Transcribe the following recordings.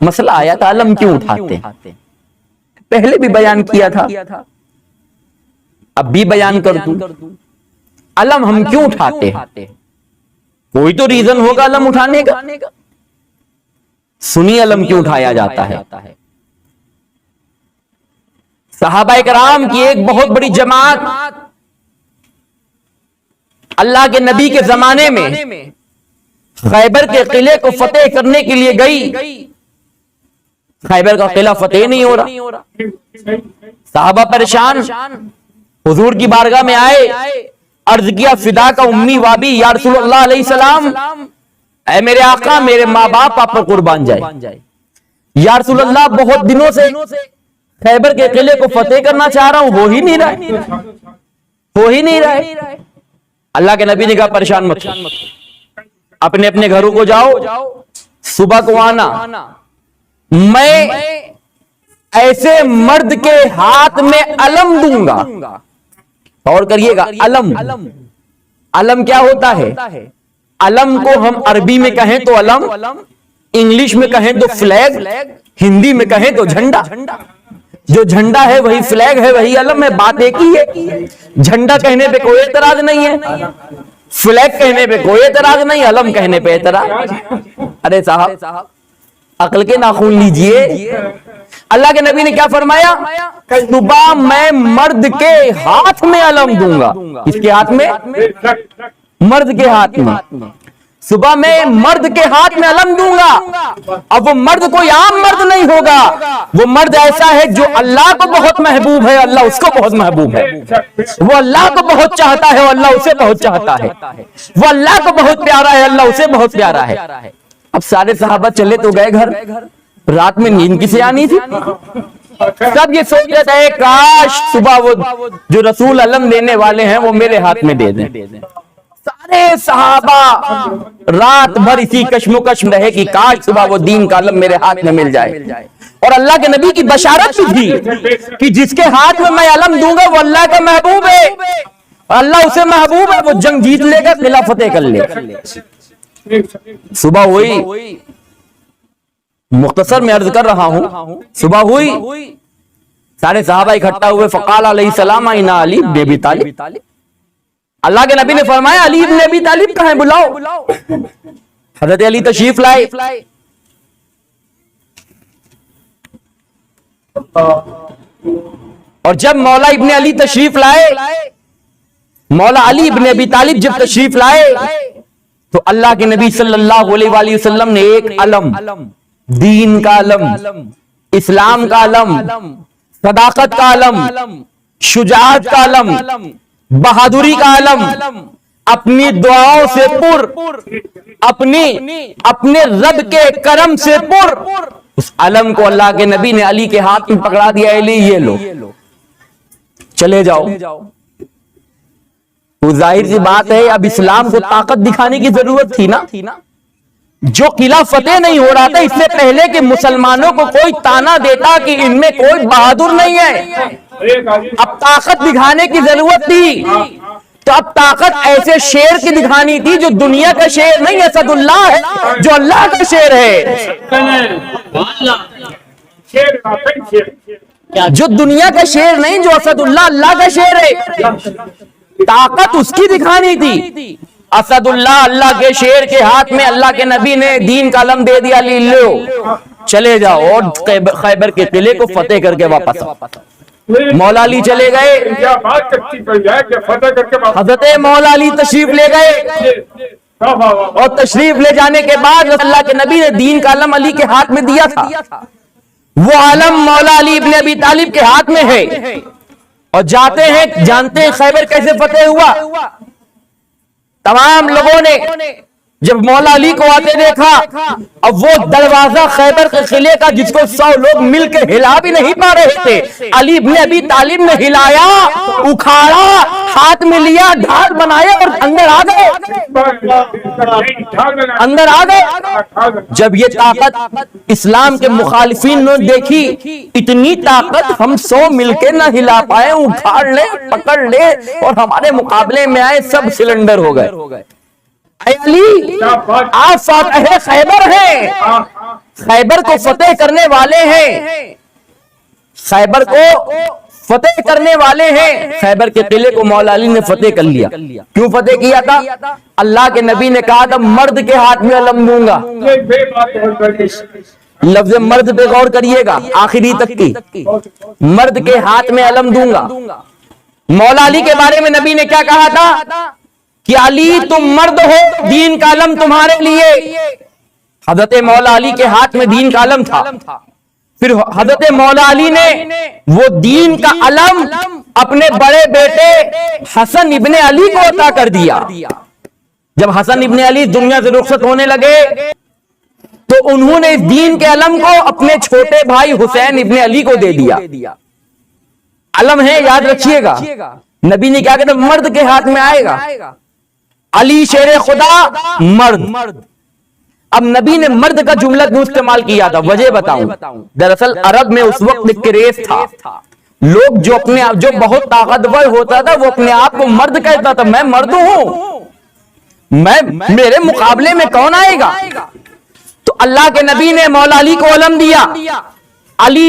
مسئلہ آیا تھا علم کیوں اٹھاتے ہیں، پہلے بھی بیان کیا تھا، اب بھی بیان کر دوں، علم ہم کیوں اٹھاتے ہیں؟ کوئی تو ریزن ہوگا علم اٹھانے کا، سنی علم کیوں اٹھایا جاتا ہے۔ صحابہ کرام کی ایک بہت بڑی جماعت اللہ کے نبی کے زمانے میں خیبر کے قلعے کو فتح کرنے کے لیے گئی، خیبر کا قلعہ فتح نہیں ہو رہا، صحابہ پریشان، حضور کی بارگاہ میں آئے، عرض کیا فدا کا امی وابی یا رسول اللہ علیہ السلام، اے میرے آقا میرے ماں باپ آپ پر قربان جائے، یا رسول اللہ بہت دنوں سے خیبر کے قلعے کو فتح کرنا چاہ رہا ہوں، ہو ہی نہیں رہا ہے۔ اللہ کے نبی نے کہا پریشان مت اپنے اپنے گھروں کو جاؤ، صبح کو آنا، میں ایسے مرد کے ہاتھ میں علم دوں گا، اور کریے گا علم کیا ہوتا ہے؟ علم کو ہم عربی میں کہیں تو علم، انگلش میں کہیں تو فلیگ، ہندی میں کہیں تو جھنڈا، جو جھنڈا ہے وہی فلیگ ہے، وہی علم ہے، بات ایک ہی ہے۔ جھنڈا کہنے پہ کوئی اعتراض نہیں ہے، فلیگ کہنے پہ کوئی اعتراض نہیں، علم کہنے پہ اعتراض۔ ارے صاحب عقل کے ناخن لیجئے، اللہ کے نبی نے کیا فرمایا؟ صبح میں مرد کے ہاتھ میں علم دوں گا، اس کے ہاتھ میں؟ مرد کے ہاتھ میں، صبح میں مرد کے ہاتھ میں علم دوں گا۔ اب وہ مرد کوئی عام مرد نہیں ہوگا، وہ مرد ایسا ہے جو اللہ کو بہت محبوب ہے، اللہ اس کو بہت محبوب ہے، وہ اللہ کو بہت چاہتا ہے، اللہ اسے بہت چاہتا ہے، وہ اللہ کو بہت پیارا ہے، اللہ اسے بہت پیارا ہے۔ اب سارے صحابہ چلے تو گئے گھر، رات میں نیند کسے آنی تھی؟ سب یہ سوچ رہے تھے کاش صبح وہ جو رسول علم دینے والے ہیں وہ میرے ہاتھ میں دے دیں۔ سارے صحابہ رات بھر اسی کشمکش میں رہے کہ کاش صبح وہ دین کا علم میرے ہاتھ میں مل جائے، اور اللہ کے نبی کی بشارت بھی تھی کہ جس کے ہاتھ میں علم دوں گا وہ اللہ کا محبوب ہے، اور اللہ اسے محبوب ہے، وہ جنگ جیت لے گا، قلعہ فتح کر لے گا۔ صبح ہوئی، مختصر میں عرض کر رہا ہوں، صبح ہوئی، سارے صحابہ اکٹھا ہوئے، فقال علیہ السلام اینا علی بن ابی طالب، اللہ کے نبی نے فرمایا علی بن ابی طالب کہاں ہیں، بلاؤ۔ حضرت علی تشریف لائے، اور جب مولا ابن علی تشریف لائے، مولا علی ابن ابی طالب جب تشریف لائے تو اللہ کے نبی صلی اللہ علیہ وآلہ وسلم نے ایک علم، دین کا علم، اسلام کا علم، صداقت کا علم، شجاعت کا علم، بہادری کا علم، اپنی دعاؤں سے پر، اپنے رب کے کرم سے پر، اس علم کو اللہ کے نبی نے علی کے ہاتھ میں پکڑا دیا، علی یہ لو، چلے جاؤ۔ تو ظاہر سی بات ہے اب اسلام کو طاقت دکھانے کی ضرورت تھی نا، جو قلعہ فتح نہیں ہو رہا تھا اس سے پہلے کہ مسلمانوں کو کوئی تانا دیتا کہ ان میں کوئی بہادر نہیں ہے، اب طاقت دکھانے کی ضرورت تھی، تو اب طاقت ایسے شیر کی دکھانی تھی جو دنیا کا شیر نہیں، اسد اللہ ہے، جو اللہ کا شیر ہے، جو دنیا کا شیر نہیں، جو اسد اللہ، اللہ کا شیر ہے، طاقت اس کی دکھانی تھی۔ اسد اللہ، اللہ کے شیر کے ہاتھ میں اللہ کے نبی نے دین کا علم دے دیا، لی لو چلے جاؤ، اور خیبر کے قلعے کو فتح کر کے واپس آؤ۔ مولا علی چلے گئے، حضرت مولا علی تشریف لے گئے، اور تشریف لے جانے کے بعد اللہ کے نبی نے دین کا علم علی کے ہاتھ میں دیا تھا، وہ علم مولا علی ابن ابی طالب کے ہاتھ میں ہے، اور جانتے ہیں خیبر کیسے فتح ہوا؟ تمام لوگوں نے جب مولا علی کو آتے دیکھا، اب وہ دروازہ خیبر کے قلعے کا جس کو 100 لوگ مل کے ہلا بھی نہیں پا رہے تھے، علی ابن ابی طالب نے ہلایا، اکھاڑا، ہاتھ میں لیا، ڈھال بنایا اور اندر آ گئے۔ جب یہ طاقت اسلام کے مخالفین نے دیکھی، اتنی طاقت ہم 100 مل کے نہ ہلا پائے، اکھاڑ لے، پکڑ لے، اور ہمارے مقابلے میں آئے، سب سلنڈر ہو گئے۔ اے علی، آپ فاتح خیبر ہیں، خیبر کو فتح کرنے والے ہیں، خیبر کو فتح کرنے والے ہیں۔ خیبر کے قلعے کو مولا علی نے فتح کر لیا۔ کیوں فتح کیا تھا؟ اللہ کے نبی نے کہا تھا مرد کے ہاتھ میں علم دوں گا۔ لفظ مرد پہ غور کریے گا، آخری تک کی، مرد کے ہاتھ میں علم دوں گا۔ مولا علی کے بارے میں نبی نے کیا کہا تھا کہ علی تم مرد ہو، دین کا علم تمہارے لیے۔ حضرت مولا علی کے ہاتھ میں دین کا علم تھا، پھر حضرت مولا علی نے وہ دین کا علم اپنے بڑے بیٹے حسن ابن علی کو عطا کر دیا۔ جب حسن ابن علی دنیا سے رخصت ہونے لگے تو انہوں نے اس دین کے علم کو اپنے چھوٹے بھائی حسین ابن علی کو دے دیا۔ علم ہے، یاد رکھیے گا، نبی نے کیا کہا مرد کے ہاتھ میں آئے گا، علی شیر خدا مرد۔ اب نبی نے مرد کا جملہ کیوں استعمال کیا تھا؟ وجہ بتاؤں۔ دراصل عرب میں اس وقت ایک کریز تھا، لوگ جو بہت طاقتور ہوتا تھا وہ اپنے آپ کو مرد کہتا تھا، میں مرد ہوں، میرے مقابلے میں کون آئے گا؟ تو اللہ کے نبی نے مولا علی کو علم دیا،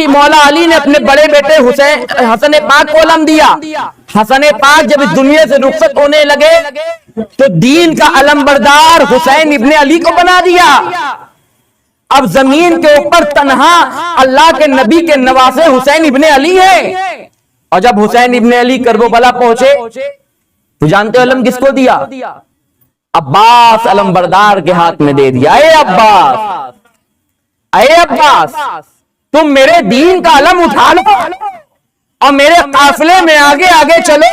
مولا علی نے اپنے بڑے بیٹے حسن پاک کو علم دیا۔ حسن پاک جب اس دنیا سے رخصت ہونے لگے تو دین کا علم بردار حسین ابن علی کو بنا دیا۔ اب زمین کے اوپر تنہا اللہ کے نبی کے نواسے حسین ابن علی ہیں۔ اور جب حسین ابن علی کربلا پہنچے تو جانتے ہو علم کس کو دیا؟ عباس علم بردار کے ہاتھ میں دے دیا۔ اے عباس تم میرے دین کا علم اٹھا لو اور میرے قافلے میں آگے آگے چلو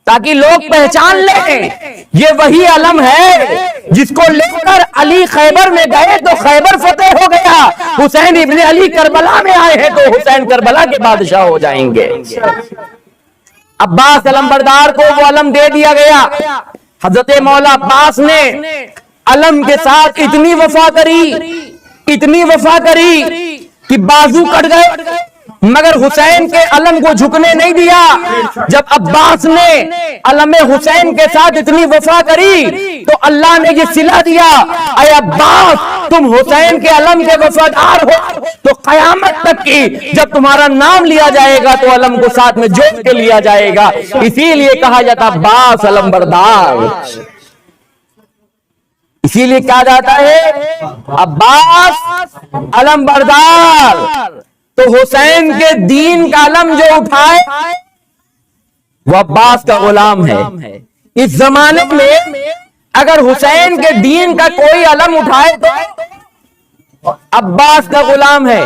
تاکہ لوگ پہچان لیں یہ وہی علم ہے جس کو لے کر علی خیبر میں گئے تو خیبر فتح ہو گیا، حسین ابن علی کربلا میں آئے ہیں تو حسین کربلا کے بادشاہ ہو جائیں گے۔ عباس علم بردار کو وہ علم دے دیا گیا۔ حضرت مولا عباس نے علم کے ساتھ اتنی وفا کری کہ بازو کٹ گئے، مگر حسین کے علم کو جھکنے نہیں دیا۔ جب عباس نے علم حسین کے ساتھ اتنی وفا کری تو اللہ نے یہ صلہ دیا، اے عباس تم حسین کے علم کے وفادار ہو تو قیامت تک کی جب تمہارا نام لیا جائے گا تو علم کو ساتھ میں جوڑ کے لیا جائے گا، اسی لیے کہا جاتا عباس علم بردار۔ اسی لیے کہا جاتا ہے عباس علم بردار۔ تو حسین کے دین کا علم جو اٹھائے وہ عباس کا غلام ہے۔ اس زمانے میں اگر حسین کے دین کا کوئی علم اٹھائے تو عباس کا غلام ہے۔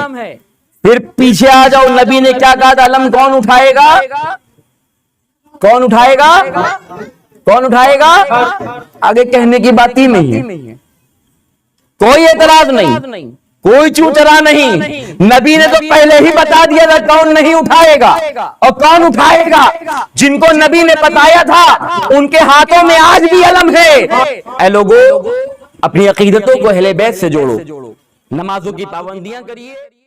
پھر پیچھے آ جاؤ، نبی نے کیا کہا تھا؟ علم کون اٹھائے گا؟ کون اٹھائے گا؟ کون اٹھائے گا؟ آگے کہنے کی بات ہی نہیں ہے، کوئی اعتراض نہیں، کوئی چوں چرا نہیں۔ نبی نے تو پہلے ہی بتا دیا تھا کون نہیں اٹھائے گا، اور کون اٹھائے گا؟ جن کو نبی نے بتایا تھا ان کے ہاتھوں میں آج بھی علم ہے۔ اے لوگو، اپنی عقیدتوں کو اہل بیت سے جوڑو، نمازوں کی پابندیاں کریے۔